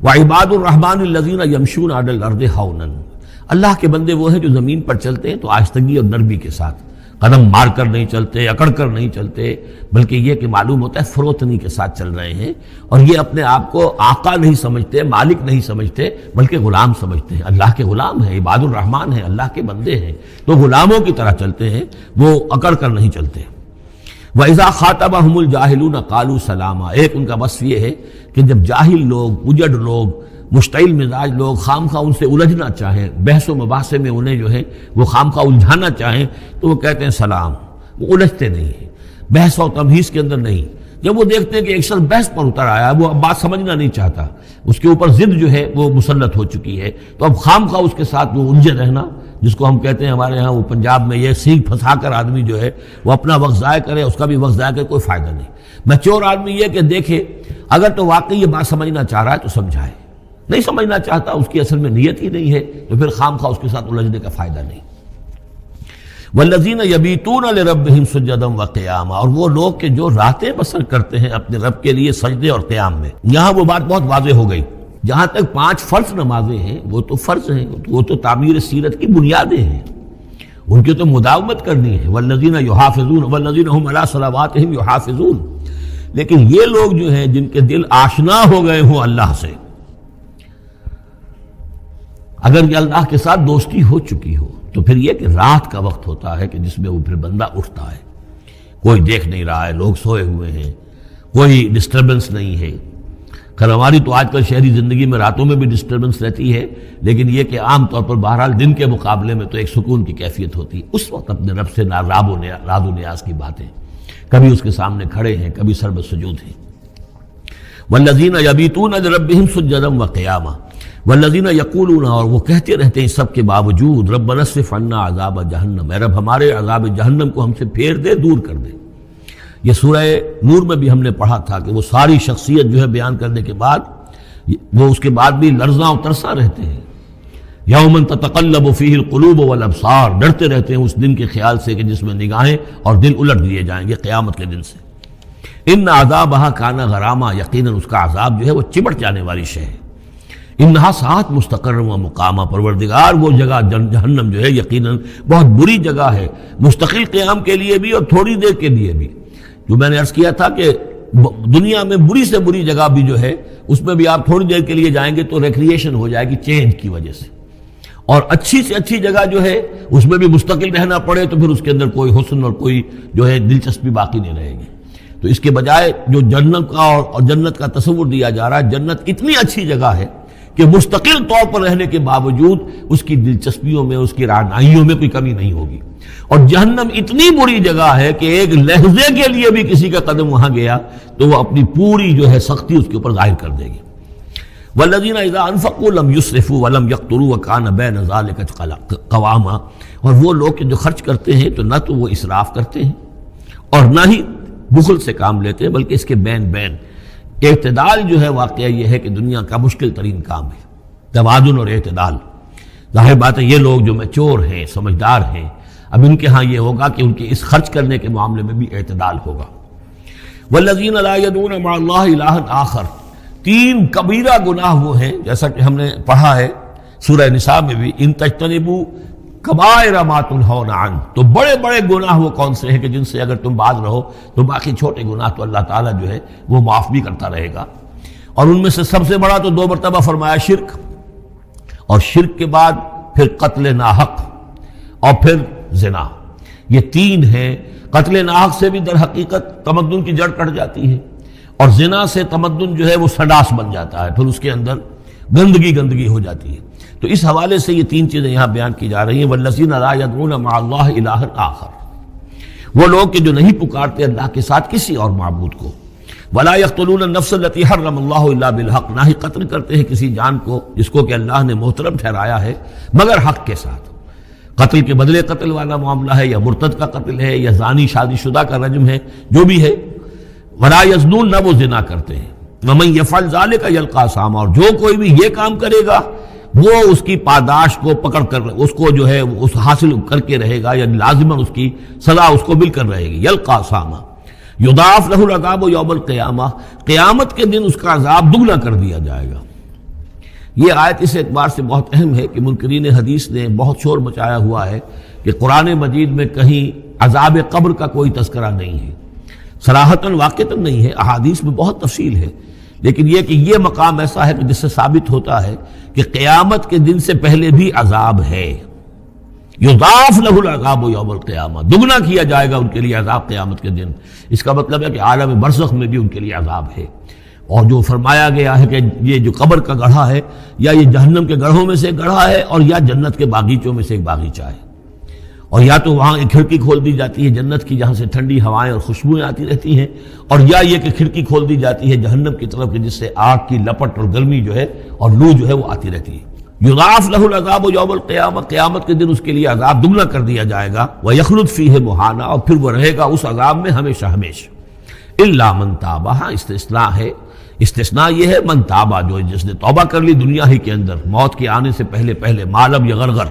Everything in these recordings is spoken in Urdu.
وعباد الرحمن الذین یمشون علی الارض ہونا، اللہ کے بندے وہ ہیں جو زمین پر چلتے ہیں تو آہستگی اور نرمی کے ساتھ، قدم مار کر نہیں چلتے، اکڑ کر نہیں چلتے، بلکہ یہ کہ معلوم ہوتا ہے فروتنی کے ساتھ چل رہے ہیں، اور یہ اپنے آپ کو آقا نہیں سمجھتے، مالک نہیں سمجھتے، بلکہ غلام سمجھتے ہیں، اللہ کے غلام ہیں، عباد الرحمن ہیں، اللہ کے بندے ہیں، تو غلاموں کی طرح چلتے ہیں، وہ اکڑ کر نہیں چلتے۔ وَإِذَا خَاطَبَهُمُ الْجَاهِلُونَ قَالُوا سَلَامًا، ایک ان کا وصف یہ ہے کہ جب جاہل لوگ، اجڑ لوگ، مشتعل مزاج لوگ خامخواہ ان سے الجھنا چاہیں، بحث و مباحثے میں انہیں جو ہے وہ خامخواہ الجھانا چاہیں، تو وہ کہتے ہیں سلام، وہ الجھتے نہیں ہیں، بحث و تمہیز کے اندر نہیں۔ جب وہ دیکھتے ہیں کہ ایک شخص بحث پر اتر آیا، وہ اب بات سمجھنا نہیں چاہتا، اس کے اوپر ضد جو ہے وہ مسلط ہو چکی ہے، تو اب خامخواہ اس کے ساتھ وہ الجھے رہنا، جس کو ہم کہتے ہیں ہمارے ہاں وہ پنجاب میں یہ سینگ پھنسا کر آدمی جو ہے وہ اپنا وقت ضائع کرے، اس کا بھی وقت ضائع کرے، کوئی فائدہ نہیں۔ میچور آدمی یہ کہ دیکھے اگر تو واقعی یہ بات سمجھنا چاہ رہا ہے تو سمجھائے، نہیں سمجھنا چاہتا، اس کی اصل میں نیت ہی نہیں ہے، تو پھر خامخواہ اس کے ساتھ الجھنے کا فائدہ نہیں۔ والذین یبیتون لربہم سجدا وقیاما، اور وہ لوگ کہ جو راتیں بسر کرتے ہیں اپنے رب کے لیے سجدے اور قیام میں۔ یہاں وہ بات بہت واضح ہو گئی، جہاں تک 5 فرض نمازیں ہیں وہ تو فرض ہیں، وہ تو تعمیر سیرت کی بنیادیں ہیں، ان کی تو مداومت کرنی ہے۔ والذین یحافظون والذین هم علی صلواتہم یحافظون، لیکن یہ لوگ جو ہیں جن کے دل آشنا ہو گئے ہوں اللہ سے، اگر یہ اللہ کے ساتھ دوستی ہو چکی ہو، تو پھر یہ کہ رات کا وقت ہوتا ہے کہ جس میں وہ پھر بندہ اٹھتا ہے، کوئی دیکھ نہیں رہا ہے، لوگ سوئے ہوئے ہیں، کوئی ڈسٹربنس نہیں ہے۔ خیر ہماری تو آج کل شہری زندگی میں راتوں میں بھی ڈسٹربنس رہتی ہے، لیکن یہ کہ عام طور پر بہرحال دن کے مقابلے میں تو ایک سکون کی کیفیت ہوتی ہے، اس وقت اپنے رب سے راز و نیاز کی باتیں، کبھی اس کے سامنے کھڑے ہیں، کبھی سر بسجود ہیں۔ والذین یبیتون لربہم سجدا وقیاما والذین یقولون، اور وہ کہتے رہتے ہیں سب کے باوجود، ربنا اصرف عنا عذاب جہنم، اے رب ہمارے عذاب جہنم کو ہم سے پھیر دے، دور کر دے۔ یہ سورہ نور میں بھی ہم نے پڑھا تھا کہ وہ ساری شخصیت جو ہے بیان کرنے کے بعد وہ اس کے بعد بھی لرزاں و ترساں رہتے ہیں۔ یوما تتقلب فیہ القلوب والابصار، ڈرتے رہتے ہیں اس دن کے خیال سے کہ جس میں نگاہیں اور دل الٹ دیے جائیں گے قیامت کے دن سے۔ ان عذابہا کان غراما، یقیناً اس کا عذاب جو ہے وہ چمٹ جانے والی شے ہے۔ انہا ساعت مستقر و مقامہ، پروردگار وہ جگہ جہنم جو ہے یقیناً بہت بری جگہ ہے، مستقل قیام کے لیے بھی اور تھوڑی دیر کے لیے بھی۔ جو میں نے عرض کیا تھا کہ دنیا میں بری سے بری جگہ بھی جو ہے اس میں بھی آپ تھوڑی دیر کے لیے جائیں گے تو ریکریشن ہو جائے گی چینج کی وجہ سے، اور اچھی سے اچھی جگہ جو ہے اس میں بھی مستقل رہنا پڑے تو پھر اس کے اندر کوئی حسن اور کوئی جو ہے دلچسپی باقی نہیں رہے گی۔ تو اس کے بجائے جو جنت کا اور جنت کا تصور دیا جا رہا ہے، جنت اتنی اچھی جگہ ہے کہ مستقل طور پر رہنے کے باوجود اس کی دلچسپیوں میں، اس کی رعنائیوں میں کوئی کمی نہیں ہوگی، اور جہنم اتنی بری جگہ ہے کہ ایک لحظے کے لیے بھی کسی کا قدم وہاں گیا تو وہ اپنی پوری جو ہے سختی اس کے اوپر ظاہر کر دے گی۔ والذین اذا انفقوا لم یسرفوا ولم یقتروا وکان بین ذلک قواما، اور وہ لوگ کہ جو خرچ کرتے ہیں تو نہ تو وہ اسراف کرتے ہیں اور نہ ہی بخل سے کام لیتے ہیں، بلکہ اس کے بین اعتدال جو ہے واقعہ یہ ہے کہ دنیا کا مشکل ترین کام ہے، توازن اور اعتدال۔ ظاہر بات ہے یہ لوگ جو میچور ہیں، سمجھدار ہیں، اب ان کے ہاں یہ ہوگا کہ ان کے اس خرچ کرنے کے معاملے میں بھی اعتدال ہوگا۔ والذین لا یدعون مع اللہ الہا آخر، 3 کبیرہ گناہ وہ ہیں جیسا کہ ہم نے پڑھا ہے سورہ نساء میں بھی، ان تجتنبوا کبائر ما تنہون عنہ، تو بڑے بڑے گناہ وہ کون سے ہیں کہ جن سے اگر تم باز رہو تو باقی چھوٹے گناہ تو اللہ تعالیٰ جو ہے وہ معاف بھی کرتا رہے گا۔ اور ان میں سے سب سے بڑا تو 2 مرتبہ فرمایا شرک، اور شرک کے بعد پھر قتل ناحق اور پھر زنا، یہ 3 ہیں۔ قتل ناحق سے بھی در حقیقت تمدن کی جڑ کٹ جاتی ہے، اور زنا سے تمدن جو ہے وہ سڈاس بن جاتا ہے، پھر اس کے اندر گندگی ہو جاتی ہے۔ تو اس حوالے سے یہ 3 چیزیں یہاں بیان کی جا رہی ہیں۔ والذین لا یدعون مع اللہ الہا آخر، وہ لوگ کہ جو نہیں پکارتے اللہ کے ساتھ کسی اور معبود کو۔ ولا یقتلون النفس التي حرم اللہ الا بالحق، نہ ہی قتل کرتے ہیں کسی جان کو جس کو کہ اللہ نے محترم ٹھہرایا ہے مگر حق کے ساتھ۔ قتل کے بدلے قتل والا معاملہ ہے، یا مرتد کا قتل ہے، یا زانی شادی شدہ کا رجم ہے، جو بھی ہے۔ ولا یزنون، نہ وہ زنا کرتے ہیں۔ ومن یفعل ذلک یلقى اثاما، اور جو کوئی بھی یہ کام کرے گا وہ اس کی پاداش کو پکڑ کر اس کو جو ہے اس حاصل کر کے رہے گا، یعنی لازماً اس کی سزا اس کو مل کر رہے گی۔ یلقى اثاما یضاعف له العذاب یوم القیامہ، قیامت کے دن اس کا عذاب دگنا کر دیا جائے گا۔ یہ آیت اس اعتبار سے بہت اہم ہے کہ منکرین حدیث نے بہت شور مچایا ہوا ہے کہ قرآن مجید میں کہیں عذاب قبر کا کوئی تذکرہ نہیں ہے، صراحتاً واقعتاً نہیں ہے، احادیث میں بہت تفصیل ہے، لیکن یہ کہ یہ مقام ایسا ہے کہ جس سے ثابت ہوتا ہے کہ قیامت کے دن سے پہلے بھی عذاب ہے، یضاعف لہ العذاب یوم القیامہ، دگنا کیا جائے گا ان کے لیے عذاب قیامت کے دن۔ اس کا مطلب ہے کہ عالم برزخ میں بھی ان کے لیے عذاب ہے۔ اور جو فرمایا گیا ہے کہ یہ جو قبر کا گڑھا ہے یا یہ جہنم کے گڑھوں میں سے ایک گڑھا ہے اور یا جنت کے باغیچوں میں سے ایک باغیچہ ہے، اور یا تو وہاں ایک کھڑکی کھول دی جاتی ہے جنت کی جہاں سے ٹھنڈی ہوائیں اور خوشبوئیں آتی رہتی ہیں، اور یا یہ کہ کھڑکی کھول دی جاتی ہے جہنم کی طرف جس سے آگ کی لپٹ اور گرمی جو ہے اور لو جو ہے وہ آتی رہتی ہے۔ یضاعف لہ العذاب یوم القیامہ، قیامت کے دن اس کے لیے عذاب دگنا کر دیا جائے گا، ویخلد فیہ مہانا، اور پھر وہ رہے گا اس عذاب میں ہمیشہ ہمیشہ۔ الا من تاب، استثناء ہے، استثناء یہ ہے من تابہ، جو جس نے توبہ کر لی دنیا ہی کے اندر موت کے آنے سے پہلے ما لم یغرغر،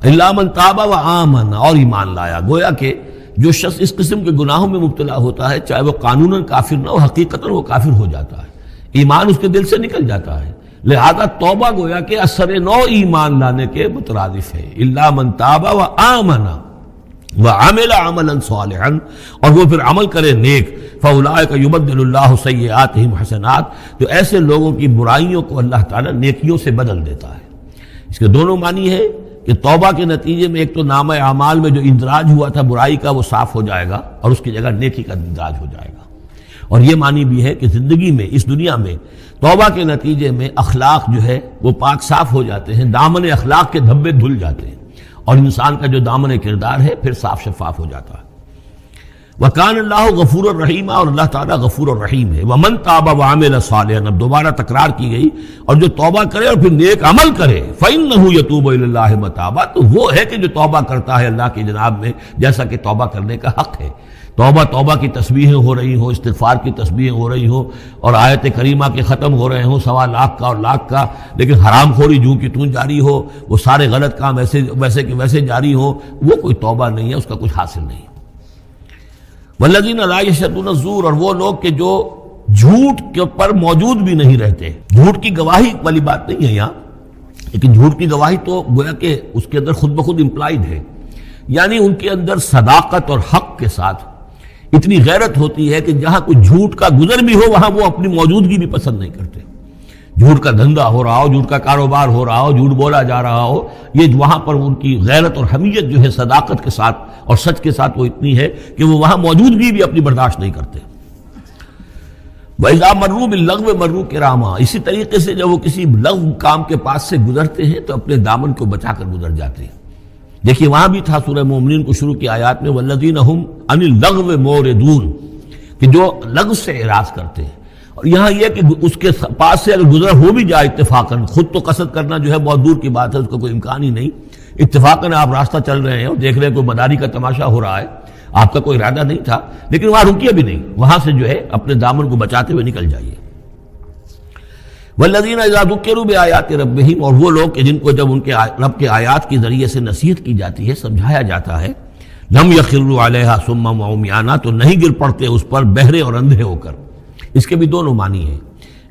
الا من تابہ وآمن، اور ایمان لایا۔ گویا کہ جو شخص اس قسم کے گناہوں میں مبتلا ہوتا ہے چاہے وہ قانوناً کافر نہ ہو، حقیقتاً وہ کافر ہو جاتا ہے، ایمان اس کے دل سے نکل جاتا ہے، لہذا توبہ گویا کہ اثر نو ایمان لانے کے مترادف ہے۔ الا من تابہ وآمن وعمل عملا صالحا، اور وہ پھر عمل کرے نیک، فاولئک یبدل اللہ سیئاتہم حسنات، تو ایسے لوگوں کی برائیوں کو اللہ تعالیٰ نیکیوں سے بدل دیتا ہے۔ اس کے دونوں معنی ہے کہ توبہ کے نتیجے میں ایک تو نامہ اعمال میں جو اندراج ہوا تھا برائی کا وہ صاف ہو جائے گا اور اس کی جگہ نیکی کا اندراج ہو جائے گا، اور یہ معنی بھی ہے کہ زندگی میں اس دنیا میں توبہ کے نتیجے میں اخلاق جو ہے وہ پاک صاف ہو جاتے ہیں، دامن اخلاق کے دھبے دھل جاتے ہیں، اور انسان کا جو دامن کردار ہے پھر صاف شفاف ہو جاتا ہے۔ وَكَانَ اللَّهُ غَفُورًا رَحِيمًا، اور اللہ تعالیٰ غفور الرحیم ہے۔ وَمَن تَابَ وَعَمِلَ صَالِحًا، اب دوبارہ تکرار کی گئی، اور جو توبہ کرے اور پھر نیک عمل کرے، فَإِنَّهُ يَتُوبُ إِلَى اللَّهِ مَتَابًا، تو وہ ہے کہ جو توبہ کرتا ہے اللہ کی جناب میں جیسا کہ توبہ کرنے کا حق ہے۔ توبہ کی تسبیحیں ہو رہی ہوں، استغفار کی تسبیحیں ہو رہی ہوں، اور آیت کریمہ کے ختم ہو رہے ہوں 1.25 لاکھ کا اور لاکھ کا، لیکن حرام خوری جوں کی توں جاری ہو، وہ سارے غلط کام ویسے کہ ویسے جاری ہوں، وہ کوئی توبہ نہیں ہے، اس کا کچھ حاصل نہیں۔ والذین لا یشهدون الزور، اور وہ لوگ کہ جو جھوٹ کے پر موجود بھی نہیں رہتے۔ جھوٹ کی گواہی والی بات نہیں ہے یہاں، لیکن جھوٹ کی گواہی تو گویا کہ اس کے اندر خود بخود امپلائڈ ہے، یعنی ان کے اندر صداقت اور حق کے ساتھ اتنی غیرت ہوتی ہے کہ جہاں کوئی جھوٹ کا گزر بھی ہو وہاں وہ اپنی موجودگی بھی پسند نہیں کرتے۔ جھوٹ کا دھندا ہو رہا ہو، جھوٹ کا کاروبار ہو رہا ہو، جھوٹ بولا جا رہا ہو، یہ وہاں پر ان کی غیرت اور حمیت جو ہے صداقت کے ساتھ اور سچ کے ساتھ وہ اتنی ہے کہ وہ وہاں موجودگی بھی اپنی برداشت نہیں کرتے۔ وَإِذَا مَرُّوا بِاللَّغْوِ مَرُّوا كِرَامًا، اسی طریقے سے جب وہ کسی لغو کام کے پاس سے گزرتے ہیں تو اپنے دامن کو بچا کر گزر جاتے ہیں۔ دیکھیے وہاں بھی تھا سورہ مومنین کو شروع کی آیات میں وَالَّذِينَ هُمْ عَنِ اللَّغْوِ مُعْرِضُونَ، کہ جو لغو سے اعراض کرتے ہیں، اور یہاں یہ کہ اس کے پاس سے اگر گزر ہو بھی جائے اتفاقاً، خود تو قصد کرنا جو ہے بہت دور کی بات ہے، اس کا کوئی امکان ہی نہیں، اتفاقاً آپ راستہ چل رہے ہیں اور دیکھ رہے ہیں کوئی مداری کا تماشا ہو رہا ہے، آپ کا کوئی ارادہ نہیں تھا، لیکن وہاں رکیے بھی نہیں، وہاں سے جو ہے اپنے دامن کو بچاتے ہوئے نکل جائیے۔ والذین اذا ذکروا بآیات ربہم، اور وہ لوگ کہ جن کو جب ان کے رب کے آیات کے ذریعے سے نصیحت کی جاتی ہے، سمجھایا جاتا ہے، لم یخروا علیہا صما وعمیانا، تو نہیں گر پڑتے اس پر بہرے اور اندھے ہو کر۔ اس کے بھی دونوں معنی ہیں،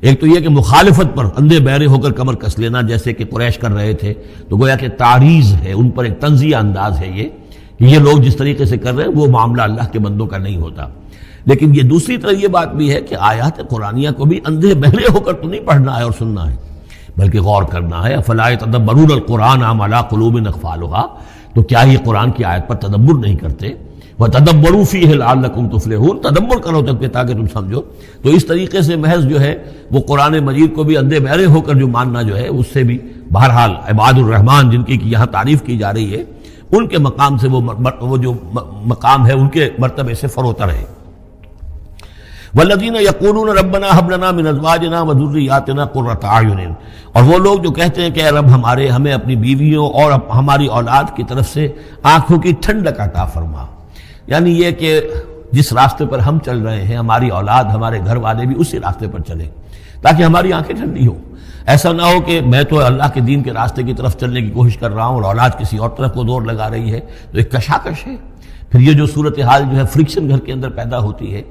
ایک تو یہ کہ مخالفت پر اندھے بہرے ہو کر کمر کس لینا جیسے کہ قریش کر رہے تھے، تو گویا کہ تعریض ہے، ان پر ایک طنزیہ انداز ہے یہ کہ یہ لوگ جس طریقے سے کر رہے ہیں وہ معاملہ اللہ کے بندوں کا نہیں ہوتا۔ لیکن یہ دوسری طرح یہ بات بھی ہے کہ آیات قرآنیہ کو بھی اندھے بہرے ہو کر تو نہیں پڑھنا ہے اور سننا ہے، بلکہ غور کرنا ہے۔ افلا یتدبرون القرآن ام علی قلوب اقفالها، تو کیا یہ قرآن کی آیت پر تدبر نہیں کرتے؟ وَتَدَبَّرُوا فِيهِ لَعَلَّكُمْ تُفْلِحُونَ، تدبر کرو تاکہ تم سمجھو۔ تو اس طریقے سے محض جو ہے وہ قرآن مجید کو بھی اندھے بہرے ہو کر جو ماننا جو ہے اس سے بھی بہرحال عباد الرحمن جن کی یہاں تعریف کی جا رہی ہے ان کے مقام سے وہ جو مقام ہے ان کے مرتبے سے فروتر ہے۔ وَالَّذِينَ يَقُولُونَ رَبَّنَا هَبْ لَنَا مِنْ أَزْوَاجِنَا وَذُرِّيَّاتِنَا قُرَّةَ أَعْيُنٍ، اور وہ لوگ جو کہتے ہیں کہ اے رب ہمیں اپنی بیویوں اور ہماری اولاد کی طرف سے آنکھوں کی ٹھنڈک عطا فرما، یعنی یہ کہ جس راستے پر ہم چل رہے ہیں ہماری اولاد ہمارے گھر والے بھی اسی راستے پر چلیں تاکہ ہماری آنکھیں ٹھنڈی ہوں۔ ایسا نہ ہو کہ میں تو اللہ کے دین کے راستے کی طرف چلنے کی کوشش کر رہا ہوں اور اولاد کسی اور طرف کو دور لگا رہی ہے، تو ایک کشاکش ہے۔ پھر یہ جو صورتحال جو ہے فرکشن گھر کے اندر پیدا ہوتی ہے،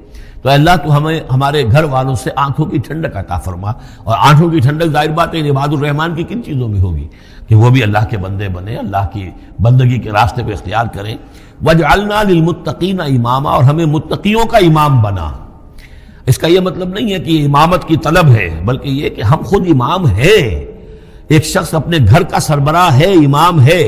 تو اللہ تو ہمیں ہمارے گھر والوں سے آنکھوں کی ٹھنڈک عطا فرما، اور آنکھوں کی ٹھنڈک ظاہر بات ہے عباد الرحمن کی کن چیزوں میں ہوگی کہ وہ بھی اللہ کے بندے بنے، اللہ کی بندگی کے راستے کو اختیار کریں۔ وَجْعَلْنَا لِلْمُتَّقِينَ إِمَامًا، اور ہمیں متقیوں کا امام بنا۔ اس کا یہ مطلب نہیں ہے کہ امامت کی طلب ہے، بلکہ یہ کہ ہم خود امام ہیں۔ ایک شخص اپنے گھر کا سربراہ ہے، امام ہے،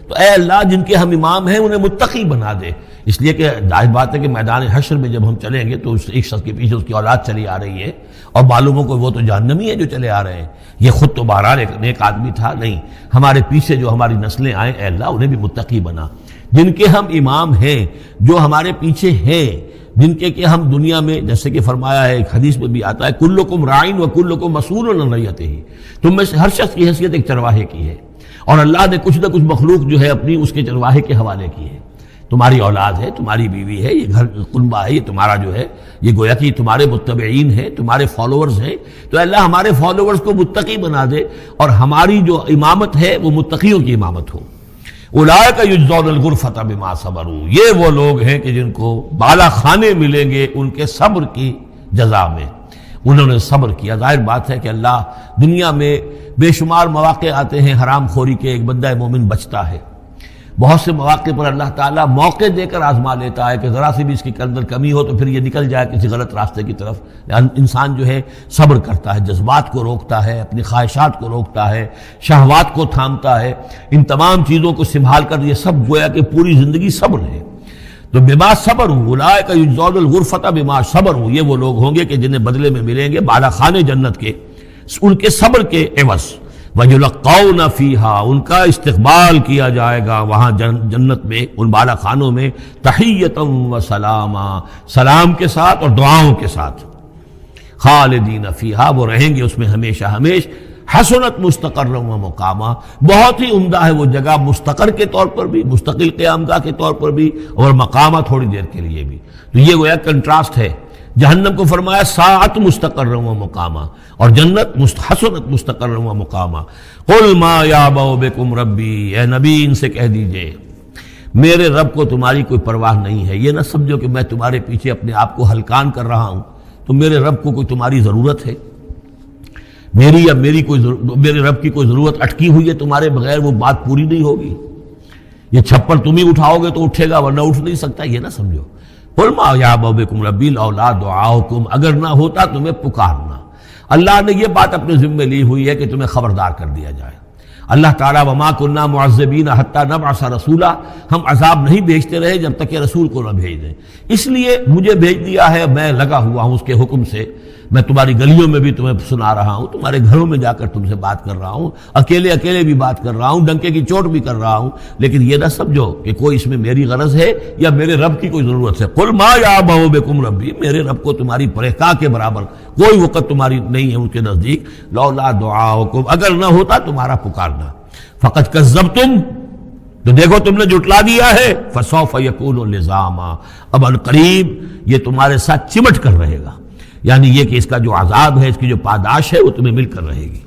تو اے اللہ جن کے ہم امام ہیں انہیں متقی بنا دے۔ اس لیے کہ ظاہر بات ہے کہ میدان حشر میں جب ہم چلیں گے تو ایک شخص کے پیچھے اس کی اولاد چلی آ رہی ہے، اور معلوم کو وہ تو جہنمی ہے جو چلے آ رہے ہیں، یہ خود تو بہرحال ایک نیک آدمی تھا نہیں، ہمارے پیچھے جو ہماری نسلیں آئیں اے اللہ انہیں بھی متقی بنا۔ جن کے ہم امام ہیں، جو ہمارے پیچھے ہیں، جن کے کہ ہم دنیا میں جیسے کہ فرمایا ہے ایک حدیث میں بھی آتا ہے کلکم راعٍ وکلکم مسئول عن رعیتہ، تم میں سے ہر شخص کی حیثیت ایک چرواہے کی ہے، اور اللہ نے کچھ نہ کچھ مخلوق جو ہے اپنی اس کے چرواہے کے حوالے کی ہے۔ تمہاری اولاد ہے، تمہاری بیوی ہے، یہ گھر کنبہ ہے، یہ تمہارا جو ہے یہ گویا کہ تمہارے متبعین ہیں، تمہارے فالوورز ہیں، تو اللہ ہمارے فالوورز کو متقی بنا دے، اور ہماری جو امامت ہے وہ متقیوں کی امامت ہو۔ اولئک یجزون الغرفۃ بما صبروا، یہ وہ لوگ ہیں کہ جن کو بالا خانے ملیں گے ان کے صبر کی جزا میں، انہوں نے صبر کیا۔ ظاہر بات ہے کہ اللہ دنیا میں بے شمار مواقع آتے ہیں حرام خوری کے، ایک بندہ مومن بچتا ہے، بہت سے مواقع پر اللہ تعالیٰ موقع دے کر آزما لیتا ہے کہ ذرا سی بھی اس کے اندر کمی ہو تو پھر یہ نکل جائے کسی غلط راستے کی طرف۔ انسان جو ہے صبر کرتا ہے، جذبات کو روکتا ہے، اپنی خواہشات کو روکتا ہے، شہوات کو تھامتا ہے، ان تمام چیزوں کو سنبھال کر یہ سب گویا کہ پوری زندگی صبر ہے۔ تو بما صبروا اولئک یجزون الغرفۃ بما صبروا، یہ وہ لوگ ہوں گے کہ جنہیں بدلے میں ملیں گے بالا خانے جنت کے ان کے صبر کے عوض۔ وَيُلَقَّوْنَ فِيهَا، ان کا استقبال کیا جائے گا وہاں جنت میں، ان بالا خانوں میں، تحیۃ و سلاما، سلام کے ساتھ اور دعاؤں کے ساتھ۔ خالدین فیہا، وہ رہیں گے اس میں ہمیشہ ہمیش۔ حسنت مستقرا و مقاما، بہت ہی عمدہ ہے وہ جگہ، مستقر کے طور پر بھی، مستقل قیام گاہ کے طور پر بھی، اور مقامہ تھوڑی دیر کے لیے بھی۔ تو یہ گویا کنٹراسٹ ہے۔ جہنم کو فرمایا ساعت مستقر و مقامہ، اور جنت حسنت مستقر و مقامہ۔ قل ما یعبأ بکم ربی، اے نبی ان سے کہہ دیجئے میرے رب کو تمہاری کوئی پرواہ نہیں ہے، یہ نہ سمجھو کہ میں تمہارے پیچھے اپنے آپ کو ہلکان کر رہا ہوں، تو میرے رب کو کوئی تمہاری ضرورت ہے؟ میری یا میرے رب کی کوئی ضرورت اٹکی ہوئی ہے تمہارے بغیر، وہ بات پوری نہیں ہوگی؟ یہ چھپر تم ہی اٹھاؤ گے تو اٹھے گا، ورنہ اٹھ نہیں سکتا، یہ نہ سمجھو۔ قل ما یعبأ بکم ربی لولا دعاؤکم، اگر نہ ہوتا تمہیں پکارنا۔ اللہ نے یہ بات اپنے ذمے لی ہوئی ہے کہ تمہیں خبردار کر دیا جائے۔ اللہ تعالیٰ وما کنا معذبین حتی نبعث رسولا، ہم عذاب نہیں بھیجتے رہے جب تک کہ رسول کو نہ بھیج دیں، اس لیے مجھے بھیج دیا ہے، میں لگا ہوا ہوں اس کے حکم سے، میں تمہاری گلیوں میں بھی تمہیں سنا رہا ہوں، تمہارے گھروں میں جا کر تم سے بات کر رہا ہوں، اکیلے اکیلے بھی بات کر رہا ہوں، ڈنکے کی چوٹ بھی کر رہا ہوں، لیکن یہ نہ سمجھو کہ کوئی اس میں میری غرض ہے یا میرے رب کی کوئی ضرورت ہے۔ قل ما یعبأ بکم ربی، میرے رب کو تمہاری پرہکا کے برابر کوئی وقت تمہاری نہیں ہے ان کے نزدیک، لولا دعاؤکم، اگر نہ ہوتا تمہارا پکارنا، فقد کذبتم، تو دیکھو تم نے جھٹلا دیا ہے، فسوف یکون لزاما، اب عنقریب یہ تمہارے ساتھ چمٹ کر رہے گا، یعنی یہ کہ اس کا جو عذاب ہے، اس کی جو پاداش ہے وہ تمہیں مل کر رہے گی۔